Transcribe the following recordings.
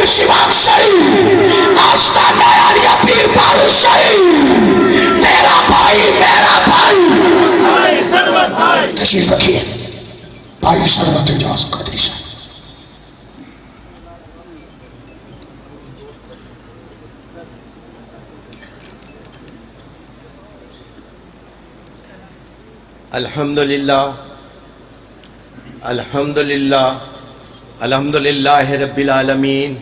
مرشی بخشی آستانہ عالیہ پیر بارو شاہی تیرا بھائی میرا بھائی تشریف رکھیے بھائی سروت اجاز قادری صاحب. الحمدللہ الحمدللہ الحمدللہ رب العالمین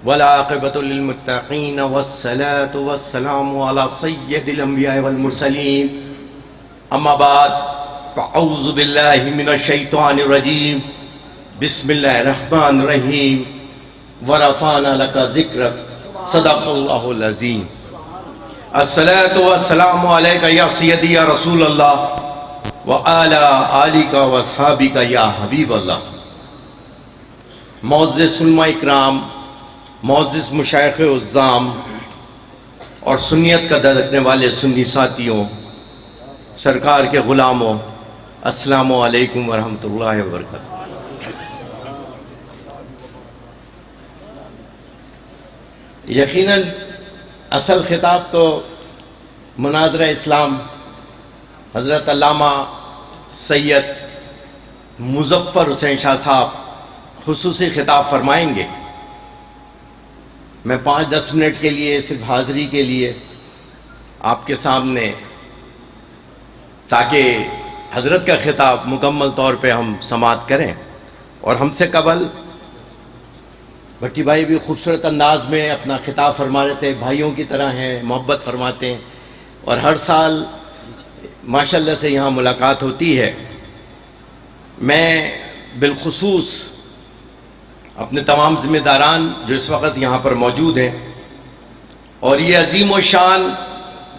والعاقبۃ للمتقین والصلاة والسلام علی سید الانبیاء والمرسلین. اما بعد فاعوذ باللہ من الشیطان الرجیم. بسم اللہ الرحمن الرحیم. ورفعنا لک ذکرک صدق اللہ العظیم. الصلاة والسلام علیک یا سیدی یا رسول اللہ وَعَلَىٰ آلِكَ وَأَصْحَابِكَ یا حبیب اللہ. معزز علماء اکرام، معزز مشائخ عظام اور سنیت کا درد رکھنے والے سنی ساتھیوں، سرکار کے غلاموں، السلام علیکم ورحمۃ اللہ وبرکاتہ. یقیناً اصل خطاب تو مناظرہ اسلام حضرت علامہ سید مظفر حسین شاہ صاحب خصوصی خطاب فرمائیں گے. میں 5-10 منٹ کے لیے صرف حاضری کے لیے آپ کے سامنے، تاکہ حضرت کا خطاب مکمل طور پہ ہم سماعت کریں. اور ہم سے قبل بھٹی بھائی بھی خوبصورت انداز میں اپنا خطاب فرما رہے تھے. بھائیوں کی طرح ہیں، محبت فرماتے ہیں اور ہر سال ماشاءاللہ سے یہاں ملاقات ہوتی ہے. میں بالخصوص اپنے تمام ذمہ داران جو اس وقت یہاں پر موجود ہیں اور یہ عظیم و شان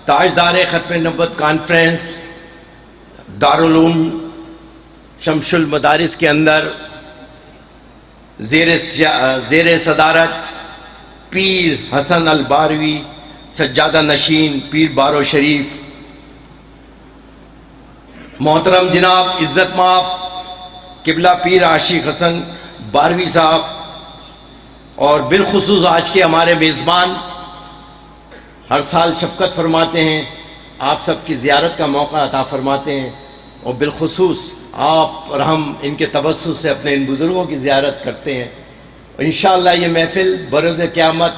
تاجدار ختم نبوت کانفرنس دارالعلوم شمس المدارس کے اندر زیر صدارت پیر حسن الباروی سجادہ نشین پیر بارو شریف، محترم جناب عزت ماف قبلہ پیر عاشق حسن باروی صاحب، اور بالخصوص آج کے ہمارے میزبان ہر سال شفقت فرماتے ہیں، آپ سب کی زیارت کا موقع عطا فرماتے ہیں، اور بالخصوص آپ اور ہم ان کے تبسط سے اپنے ان بزرگوں کی زیارت کرتے ہیں. اور انشاءاللہ یہ محفل بروز قیامت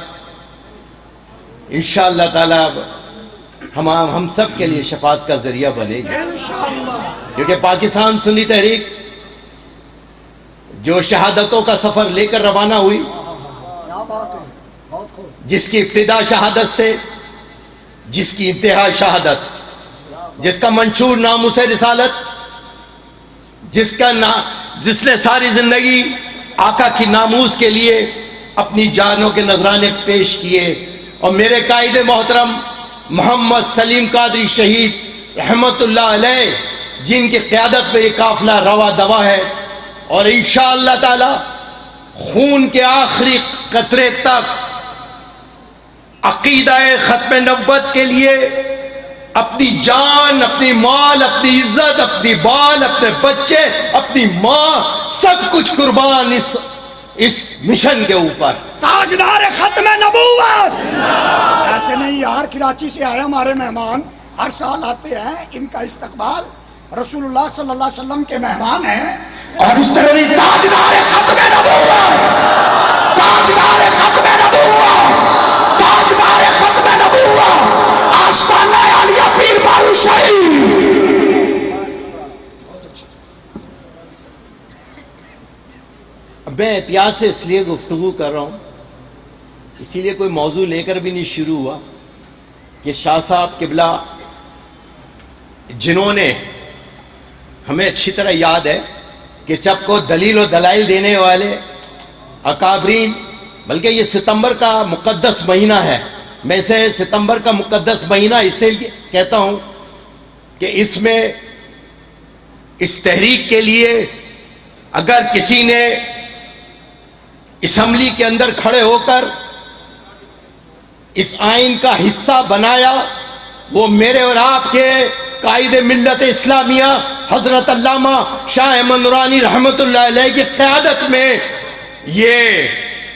انشاءاللہ تعالی ہم سب کے لیے شفاعت کا ذریعہ بنے گی، کیونکہ پاکستان سنی تحریک جو شہادتوں کا سفر لے کر روانہ ہوئی، جس کی ابتدا شہادت سے، جس کی انتہا شہادت، جس کا منشور ناموس رسالت، جس نے ساری زندگی آقا کی ناموس کے لیے اپنی جانوں کے نذرانے پیش کیے. اور میرے قائد محترم محمد سلیم قادری شہید رحمت اللہ علیہ، جن کی قیادت میں یہ قافلہ روا دوا ہے، اور انشاءاللہ تعالی خون کے آخری قطرے تک عقیدہ ختم نبوت کے لیے اپنی جان، اپنی مال، اپنی عزت، اپنی بال، اپنے بچے، اپنی ماں، سب کچھ قربان اس مشن کے اوپر. تاجدار ختم نبوت. ایسے نہیں یار، کراچی سے آئے ہمارے مہمان، ہر سال آتے ہیں، ان کا استقبال رسول اللہ صلی اللہ علیہ وسلم کے مہمان ہیں، اور اس طرح تاجدار ختم نبوت، تاجدار ختم نبوت، تاجدار ختم نبوت، آستانہ عالیہ پیر بارو شریف. میں احتیاط سے اس لیے گفتگو کر رہا ہوں، اسی لیے کوئی موضوع لے کر بھی نہیں شروع ہوا، کہ شاہ صاحب قبلہ جنہوں نے، ہمیں اچھی طرح یاد ہے کہ جب کو دلیل و دلائل دینے والے اکابرین، بلکہ یہ ستمبر کا مقدس مہینہ ہے، میں اسے ستمبر کا مقدس مہینہ اس سے کہتا ہوں کہ اس میں اس تحریک کے لیے اگر کسی نے اسمبلی کے اندر کھڑے ہو کر اس آئین کا حصہ بنایا، وہ میرے اور آپ کے قائد ملت اسلامیہ حضرت علامہ شاہ احمد نورانی رحمت اللہ علیہ کی قیادت میں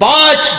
5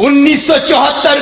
1974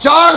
4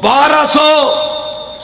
1200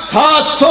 700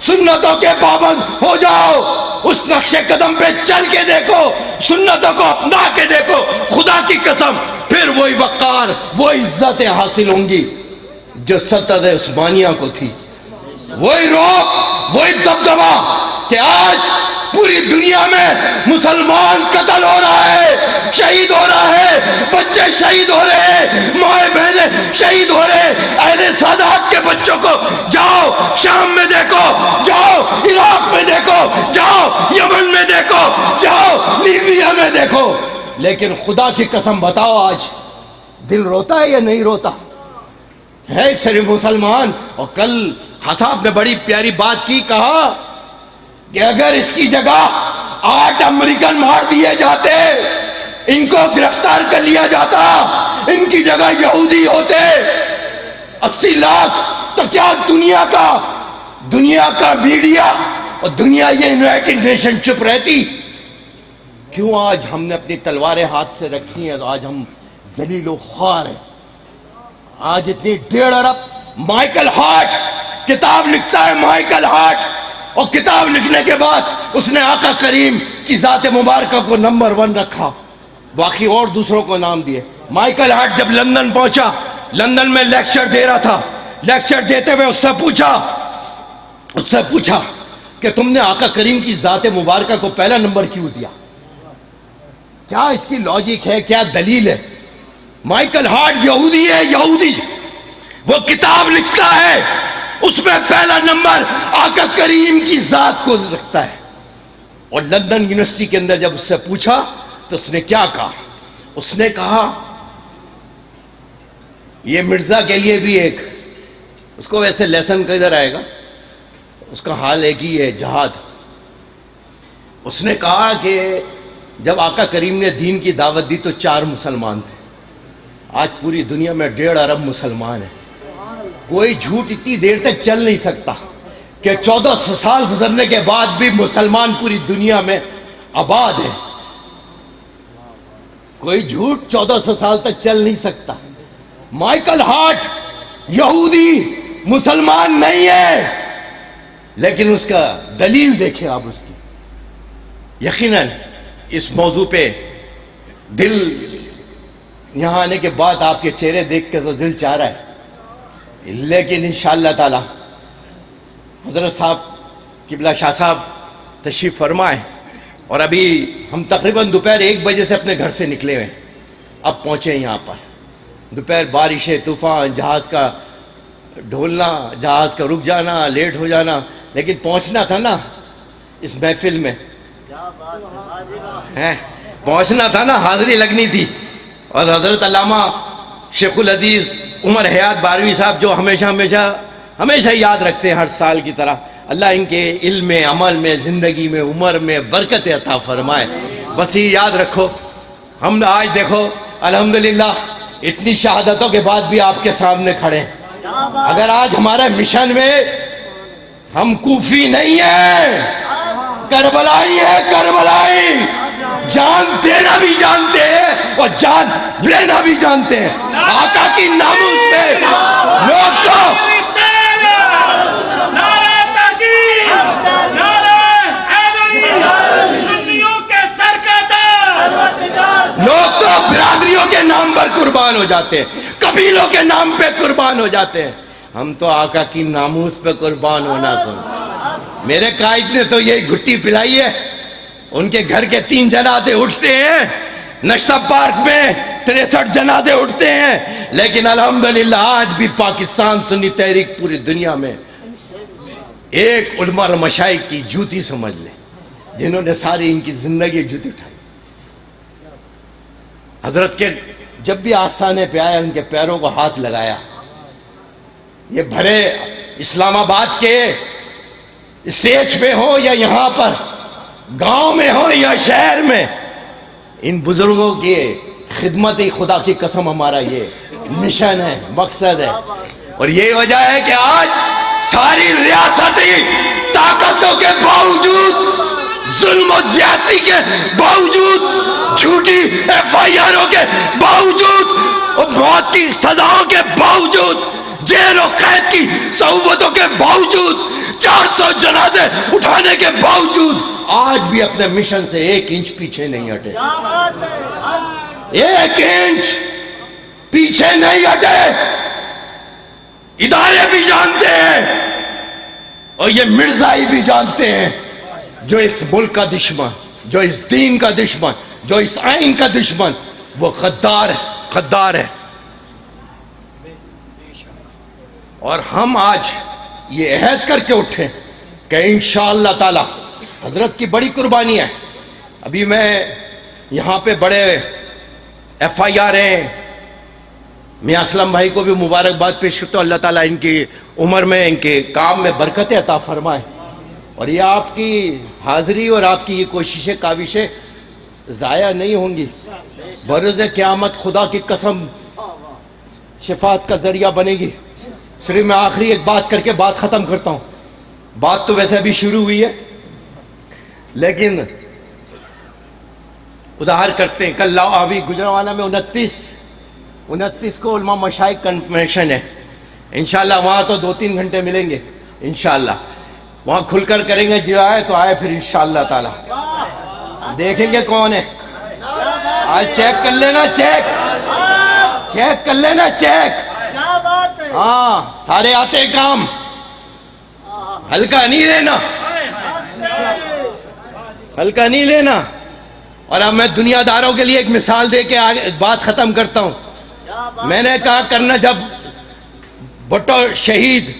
سنتوں کے پابند ہو جاؤ، اس نقش قدم پہ چل کے دیکھو، سنتوں کو اپنا کے دیکھو، خدا کی قسم پھر وہی وقار، وہ عزتیں حاصل ہوں گی جو سلطنت عثمانیہ کو تھی، وہی روب، وہی دبدبا کہ آج پوری دنیا میں مسلمان قتل ہو رہا ہے، شہید ہو رہا ہے، بچے شہید ہو رہے ہیں، مائیں بہنیں شہید ہو رہے ہیں۔ اہل سادات کے بچوں کو جاؤ شام میں دیکھو، جاؤ عراق میں دیکھو، جاؤ یمن میں دیکھو، جاؤ لیبیا میں دیکھو، لیکن خدا کی قسم بتاؤ آج دل روتا ہے یا نہیں روتا ہے صرف مسلمان؟ اور کل خصاب نے بڑی پیاری بات کی، کہا کہ اگر اس کی جگہ 8 امریکن مار دیے جاتے، ان کو گرفتار کر لیا جاتا، ان کی جگہ یہودی ہوتے 80 لاکھ، تو کیا دنیا کا میڈیا اور دنیا یہ یونائیٹڈ نیشن چپ رہتی؟ کیوں آج ہم نے اپنی تلواریں ہاتھ سے رکھی ہیں تو آج ہم ذلیل و خوار ہیں؟ آج اتنی 1.5 ارب، مائیکل ہارٹ کتاب لکھتا ہے، مائیکل ہارٹ، اور کتاب لکھنے کے بعد اس نے آقا کریم کی ذات مبارکہ کو نمبر 1 رکھا، باقی اور دوسروں کو نام دیے۔ مائیکل ہارٹ جب لندن پہنچا، لندن میں لیکچر دے رہا تھا، لیکچر دیتے ہوئے اس سے پوچھا کہ تم نے آقا کریم کی ذات مبارکہ کو پہلا نمبر کیوں دیا؟ کیا اس کی لاجک ہے، کیا دلیل ہے؟ مائیکل ہارٹ یہودی ہے، یہودی، وہ کتاب لکھتا ہے، اس میں پہلا نمبر آقا کریم کی ذات کو رکھتا ہے۔ اور لندن یونیورسٹی کے اندر جب اس سے پوچھا تو اس نے کیا کہا؟ اس نے کہا یہ مرزا کے لیے بھی ایک، اس کو ویسے لیسن کدھر آئے گا، اس کا حال ایک ہی ہے، جہاد۔ اس نے کہا کہ جب آقا کریم نے دین کی دعوت دی تو 4 مسلمان تھے، آج پوری دنیا میں 1.5 ارب مسلمان ہیں۔ کوئی جھوٹ اتنی دیر تک چل نہیں سکتا کہ 1400 سال گزرنے کے بعد بھی مسلمان پوری دنیا میں آباد ہے۔ کوئی جھوٹ 1400 سال تک چل نہیں سکتا۔ مائیکل ہارٹ یہودی مسلمان نہیں ہے، لیکن اس کا دلیل دیکھیں آپ اس کی۔ یقیناً اس موضوع پہ دل، یہاں آنے کے بعد آپ کے چہرے دیکھ کے تو دل چاہ رہا ہے، لیکن انشاءاللہ تعالی حضرت صاحب قبلہ شاہ صاحب تشریف فرمائیں، اور ابھی ہم تقریباً دوپہر 1 بجے سے اپنے گھر سے نکلے ہوئے، اب پہنچے یہاں پر۔ دوپہر بارشیں، طوفان، جہاز کا ڈھولنا، جہاز کا رک جانا، لیٹ ہو جانا، لیکن پہنچنا تھا نا اس محفل میں، پہنچنا تھا نا، حاضری لگنی تھی۔ اور حضرت علامہ شیخ الحدیث عمر حیات باروی صاحب جو ہمیشہ یاد رکھتے ہیں ہر سال کی طرح، اللہ ان کے علم میں، عمل میں، زندگی میں، عمر میں برکت عطا فرمائے۔ بس یہ یاد رکھو، ہم آج دیکھو الحمدللہ اتنی شہادتوں کے بعد بھی آپ کے سامنے کھڑے ہیں۔ اگر آج ہمارے مشن میں ہم کوفی نہیں ہیں، کربلائی ہیں، کربلائی، جان دینا بھی جانتے ہیں اور جان لینا بھی جانتے ہیں۔ آقا کی ناموس میں لوگ تو برادریوں کے نام پر قربان ہو جاتے ہیں، قبیلوں کے نام پہ قربان ہو جاتے ہیں، ہم تو آقا کی ناموس پہ قربان ہونا سن۔ میرے قائد نے تو یہی گھٹی پلائی ہے، ان کے گھر کے 3 جنازے اٹھتے ہیں، نشتر پارک میں 63 جنازے اٹھتے ہیں، لیکن الحمدللہ آج بھی پاکستان سنی تحریک پوری دنیا میں ایک علماء اور مشائخ کی جوتی سمجھ لے، جنہوں نے ساری ان کی زندگی جوتی اٹھائی۔ حضرت کے جب بھی آستانے پہ آئے ان کے پیروں کو ہاتھ لگایا، یہ بھرے اسلام آباد کے اسٹیج پہ ہو یا یہاں پر گاؤں میں ہو یا شہر میں، ان بزرگوں کی خدمت ہی خدا کی قسم ہمارا یہ مشن ہے، مقصد ہے۔ اور یہ وجہ ہے کہ آج ساری ریاستی طاقتوں کے باوجود، ظلم و زیادتی کے باوجود، جھوٹی FIRوں کے باوجود اور موت کی سزاؤں کے باوجود، جیل و قید کی صعوبتوں کے باوجود، 400 جنازے اٹھانے کے باوجود آج بھی اپنے مشن سے 1 انچ پیچھے نہیں ہٹے. 1 انچ پیچھے نہیں ہٹے. ادارے بھی جانتے ہیں اور یہ مرزائی بھی جانتے ہیں جو اس ملک کا دشمن, جو اس دین کا دشمن, جو اس آئین کا دشمن, وہ غدار ہے, غدار ہے. اور ہم آج یہ عہد کر کے اٹھے کہ انشاءاللہ تعالی حضرت کی بڑی قربانی ہے. ابھی میں یہاں پہ بڑے FIR ہیں, میاں اسلم بھائی کو بھی مبارکباد پیش کرتا ہوں. اللہ تعالیٰ ان کی عمر میں, ان کے کام میں برکت عطا فرمائے. اور یہ آپ کی حاضری اور آپ کی یہ کوششیں کاوشیں ضائع نہیں ہوں گی. بروز قیامت خدا کی قسم شفاعت کا ذریعہ بنے گی. صرف میں آخری ایک بات کر کے بات ختم کرتا ہوں. بات تو ویسے ابھی شروع ہوئی ہے لیکن ادھار کرتے ہیں. کل ابھی گجرانوالہ میں 29 کو علماء مشائخ کنفرمیشن ہے. انشاءاللہ وہاں تو 2-3 گھنٹے ملیں گے انشاءاللہ. وہاں کھل کر کریں گے. جو آئے تو آئے پھر انشاءاللہ تعالی دیکھیں گے کون ہے. آج چیک کر لینا, چیک کر لینا, چیک. ہاں سارے آتے کام, ہلکا نہیں لینا, ہلکا نہیں لینا. اور اب میں دنیا داروں کے لیے ایک مثال دے کے آگے بات ختم کرتا ہوں. میں نے کہا کرنا جب بھٹو شہید,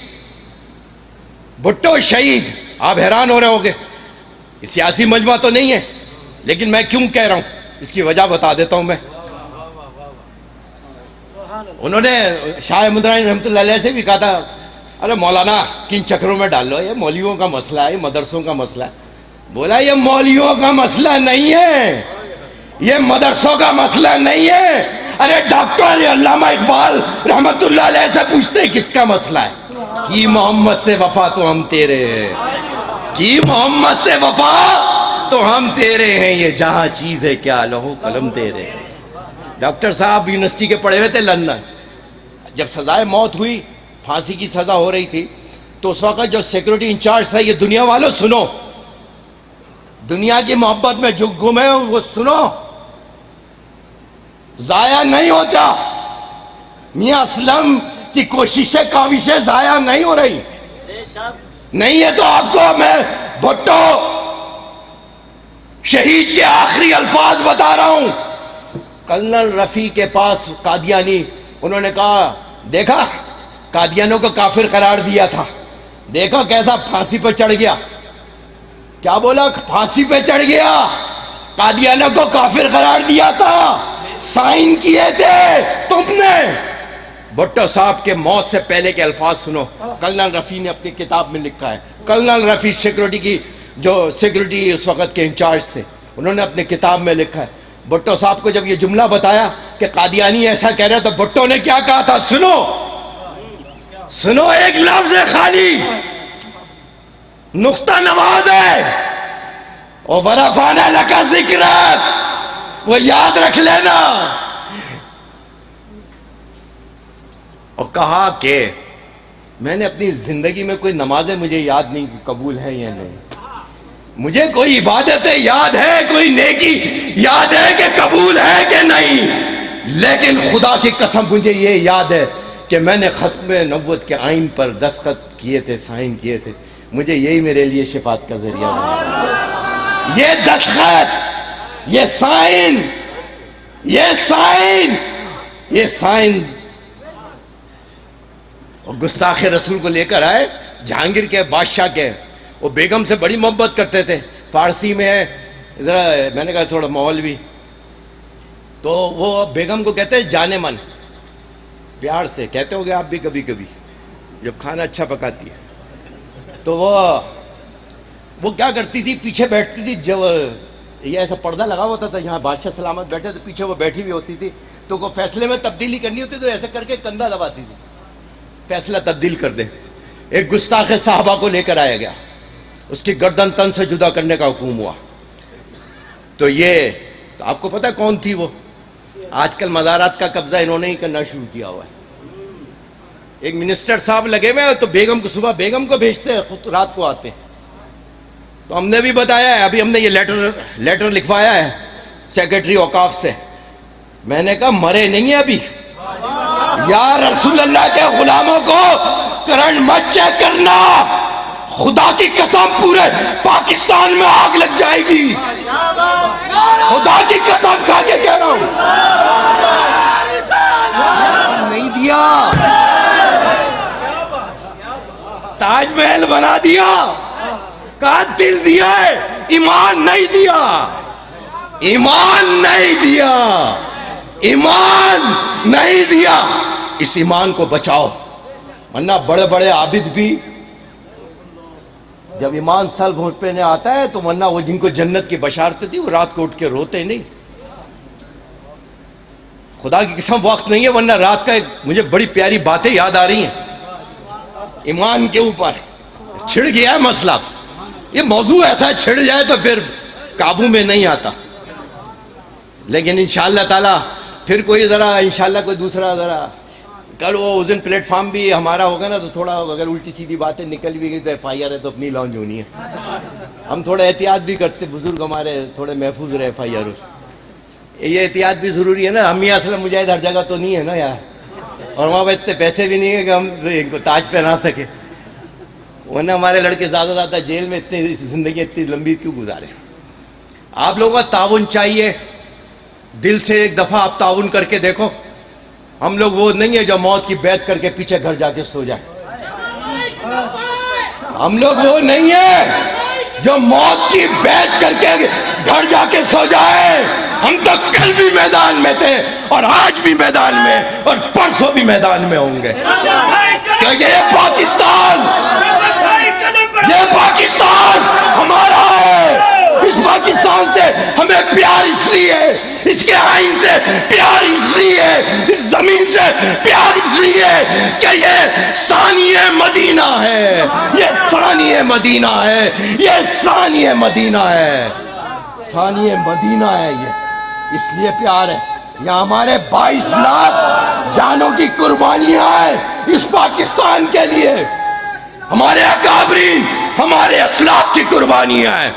آپ حیران ہو رہے ہوگے, سیاسی مجمع تو نہیں ہے لیکن میں کیوں کہہ رہا ہوں اس کی وجہ بتا دیتا ہوں. میں انہوں نے شاہ احمد رانی رحمۃ اللہ علیہ سے بھی کہا تھا ارے مولانا کن چکروں میں ڈال لو, یہ مولویوں کا مسئلہ ہے, یہ مدرسوں کا مسئلہ ہے. بولا یہ مولویوں کا مسئلہ نہیں ہے, یہ مدرسوں کا مسئلہ نہیں ہے. ارے ڈاکٹر علامہ اقبال رحمت اللہ علیہ سے پوچھتے ہیں کس کا مسئلہ ہے. کی محمد سے وفا تو ہم تیرے ہیں, کی محمد سے وفا تو ہم تیرے ہیں, یہ جہاں چیز ہے کیا لوح قلم تیرے ہیں. ڈاکٹر صاحب یونیورسٹی کے پڑھے ہوئے تھے لندن. جب سزائے موت ہوئی, پھانسی کی سزا ہو رہی تھی, تو اس وقت جو سیکورٹی انچارج تھا, یہ دنیا والوں سنو, دنیا کی محبت میں جو گم ہے وہ سنو, ضائع نہیں ہوتا. میاں اسلم کی کوششیں کاوشیں ضائع نہیں ہو رہی. نہیں ہے تو آپ کو میں بھٹو شہید کے آخری الفاظ بتا رہا ہوں. کرنل رفیع کے پاس قادیانی, انہوں نے کہا دیکھا قادیانوں کو کافر قرار دیا تھا, دیکھا کیسا پھانسی پہ چڑھ گیا. کیا بولا؟ پھانسی پہ چڑھ گیا. قادیانوں کو کافر قرار دیا تھا, سائن کیے تھے تم نے. بھٹو صاحب کے موت سے پہلے کے الفاظ سنو. کرنل رفیع نے اپنی کتاب میں لکھا ہے. کرنل رفیع سیکورٹی کی جو سیکورٹی اس وقت کے انچارج تھے, انہوں نے اپنی کتاب میں لکھا ہے. بھٹو صاحب کو جب یہ جملہ بتایا کہ قادیانی ایسا کہہ رہے تو بھٹو نے کیا کہا تھا؟ سنو ایک لفظ ہے خالی, نقطہ نواز ہے, اور ورفعنا لک ذکرک, وہ یاد رکھ لینا. اور کہا کہ میں نے اپنی زندگی میں کوئی نمازیں مجھے یاد نہیں قبول ہیں یا نہیں, مجھے کوئی عبادتیں یاد ہے, کوئی نیکی یاد ہے کہ قبول ہے کہ نہیں, لیکن خدا کی قسم مجھے یہ یاد ہے کہ میں نے ختم نبوت کے آئین پر دستخط کیے تھے, سائن کیے تھے. مجھے یہی میرے لیے شفاعت کا ذریعہ بنا. یہ دستخط, یہ سائن, یہ سائن اور گستاخ رسول کو لے کر آئے جہانگیر کے بادشاہ کے. وہ بیگم سے بڑی محبت کرتے تھے. فارسی میں ہے ذرا, میں نے کہا تھوڑا مولوی, تو وہ بیگم کو کہتے ہیں جانے من, پیار سے کہتے ہوگے آپ بھی کبھی کبھی جب کھانا اچھا پکاتی ہے. تو وہ کیا کرتی تھی, پیچھے بیٹھتی تھی. جب یہ ایسا پردہ لگا ہوتا تھا, یہاں بادشاہ سلامت بیٹھے تو پیچھے وہ بیٹھی ہوئی ہوتی تھی, تو کو فیصلے میں تبدیلی کرنی ہوتی تو ایسے کر کے کندھا دباتی تھی, فیصلہ تبدیل کر دے. ایک گستاخ صحابہ کو لے کر آیا گیا, اس کی گردن تن سے جدا کرنے کا حکم ہوا. تو یہ آپ کو پتا کون تھی؟ وہ آج کل مزارات کا قبضہ انہوں نے ہی کرنا شروع کیا ہوا ہے. ایک منسٹر صاحب لگے ہوئے تو بیگم کو صبح بیگم کو بھیجتے ہیں، خود رات کو آتے ہیں. تو ہم نے بھی بتایا ہے، ابھی ہم نے یہ لیٹر لکھوایا ہے سیکرٹری اوقاف سے. میں نے کہا مرے نہیں ہیں ابھی، یا رسول اللہ کے غلاموں کو کرنٹ مت چیک کرنا، خدا کی قسم پورے پاکستان میں آگ لگ جائے گی، خدا کی قسم کھا کے کہہ رہا ہوں. نہیں دیا، تاج محل بنا دیا، کہا دل دیا ہے، ایمان نہیں دیا، ایمان نہیں دیا، ایمان نہیں دیا. اس ایمان کو بچاؤ، ورنہ بڑے بڑے عابد بھی جب ایمان سلب پہ نہیں آتا ہے تو ورنہ وہ جن کو جنت کی بشارتیں تھی وہ رات کو اٹھ کے روتے نہیں. خدا کی قسم وقت نہیں ہے، ورنہ رات کا مجھے بڑی پیاری باتیں یاد آ رہی ہیں ایمان کے اوپر. چھڑ گیا ہے مسئلہ، یہ موضوع ایسا چھڑ جائے تو پھر قابو میں نہیں آتا. لیکن انشاءاللہ تعالی پھر کوئی ذرا انشاءاللہ کوئی دوسرا ذرا کل وہ اس دن پلیٹ فارم بھی ہمارا ہوگا نا، تو تھوڑا اگر الٹی سیدھی باتیں نکل بھی گئی تو ایف آئی آر ہے تو اپنی لانچ ہونی ہے. ہم تھوڑا احتیاط بھی کرتے، بزرگ ہمارے تھوڑے محفوظ رہے ایف آئی آر سے. یہ احتیاط بھی ضروری ہے نا. ہم یہ اسلم مجاہد ہر جگہ تو نہیں ہے نا یار، اور وہاں پہ اتنے پیسے بھی نہیں ہے کہ ہم ان کو تاج پہنا سکے. ورنہ ہمارے لڑکے زیادہ زیادہ جیل میں اتنی زندگی اتنی لمبی کیوں گزارے. آپ لوگوں کا تعاون چاہیے، دل سے ایک دفعہ آپ تعاون کر کے دیکھو. ہم لوگ وہ نہیں ہے جو موت کی بیعت کر کے پیچھے گھر جا کے سو جائے. ہم لوگ وہ نہیں ہے جو موت کی بیعت کر کے گھر جا کے سو جائے. ہم تو کل بھی میدان میں تھے اور آج بھی میدان میں اور پرسوں بھی میدان میں ہوں گے. کہ یہ پاکستان ہمارا ہے. اس پاکستان سے ہمیں پیار اس لیے ہے، اس کے آئین سے پیار اس لیے ہے، اس زمین سے پیار اس لیے ہے کہ یہ ثانی مدینہ ہے، یہ ثانی مدینہ ہے، یہ ثانی مدینہ ہے، ثانی مدینہ ہے. یہ اس لیے پیار ہے. یہاں ہمارے 22 لاکھ جانوں کی قربانیاں ہیں اس پاکستان کے لیے. ہمارے اکابرین، ہمارے اسلاف کی قربانیاں ہیں.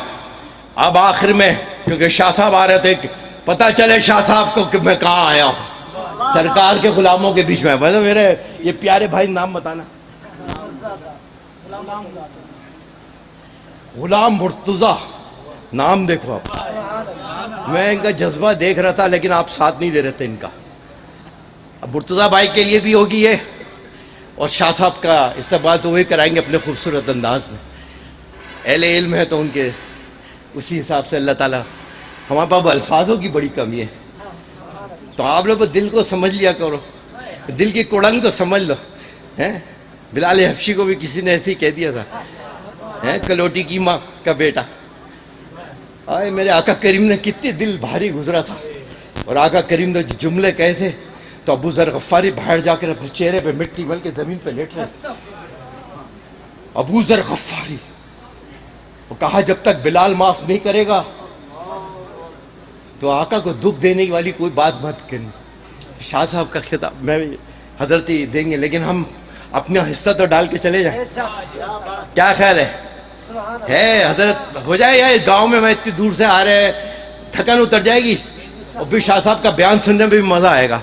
اب آخر میں کیونکہ شاہ صاحب آ رہے تھے، پتہ چلے شاہ صاحب کو کہ میں کہاں آیا ہوں، سرکار کے غلاموں کے بیچ میں. میرے یہ پیارے بھائی نام بتانا. غلام مرتضیٰ نام دیکھو آپ. میں ان کا جذبہ دیکھ رہا تھا لیکن آپ ساتھ نہیں دے رہے تھے ان کا. اب مرتضیٰ بھائی کے لیے بھی ہوگی یہ، اور شاہ صاحب کا استقبال تو وہی کرائیں گے اپنے خوبصورت انداز میں. اہل علم ہے تو ان کے اسی حساب سے اللہ تعالیٰ. ہمارے پاس الفاظوں کی بڑی کمی ہے، تو آپ لوگ دل کو سمجھ لیا کرو، دل کی کوڑن کو سمجھ لو. بلال حبشی کو بھی کسی نے ایسے ہی کہہ دیا تھا، کلوٹی کی ماں کا بیٹا. آئے میرے آقا کریم نے کتنے دل بھاری گزرا تھا، اور آقا کریم نے جملے کہے تھے تو ابو ذر غفاری باہر جا کر اپنے چہرے پہ مٹی مل کے زمین پہ لیٹ رہے. ابو ذر غفاری وہ کہا جب تک بلال معاف نہیں کرے گا تو آقا کو دکھ دینے والی کوئی بات مت کرنی. شاہ صاحب کا خطاب میں حضرت ہی دیں گے، لیکن ہم اپنا حصہ تو ڈال کے چلے جائیں. کیا خیال ہے حضرت؟ ہو جائے یا گاؤں میں اتنی دور سے آ رہے ہیں، تھکن اتر جائے گی اور پھر شاہ صاحب کا بیان سننے میں بھی مزہ آئے گا.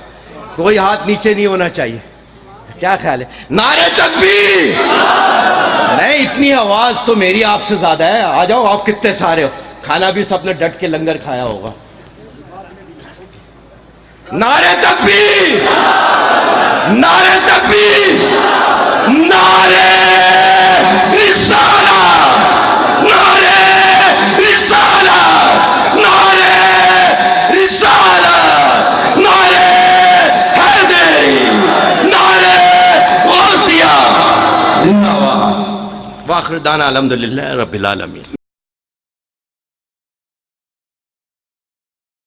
کوئی ہاتھ نیچے نہیں ہونا چاہیے. کیا خیال ہے؟ نعرے تکبیر! نہیں اتنی آواز تو میری آپ سے زیادہ ہے. آ جاؤ، آپ کتنے سارے ہو، کھانا بھی سب نے ڈٹ کے لنگر کھایا ہوگا. نعرے تکبیر! نعرے تکبیر! نعرے رسالہ! نعرے رسالہ! نعرے رسالہ! نعرے حیدری! نعرے غوثیہ! زندہ باد! واخر دعوانا الحمدللہ رب العالمین.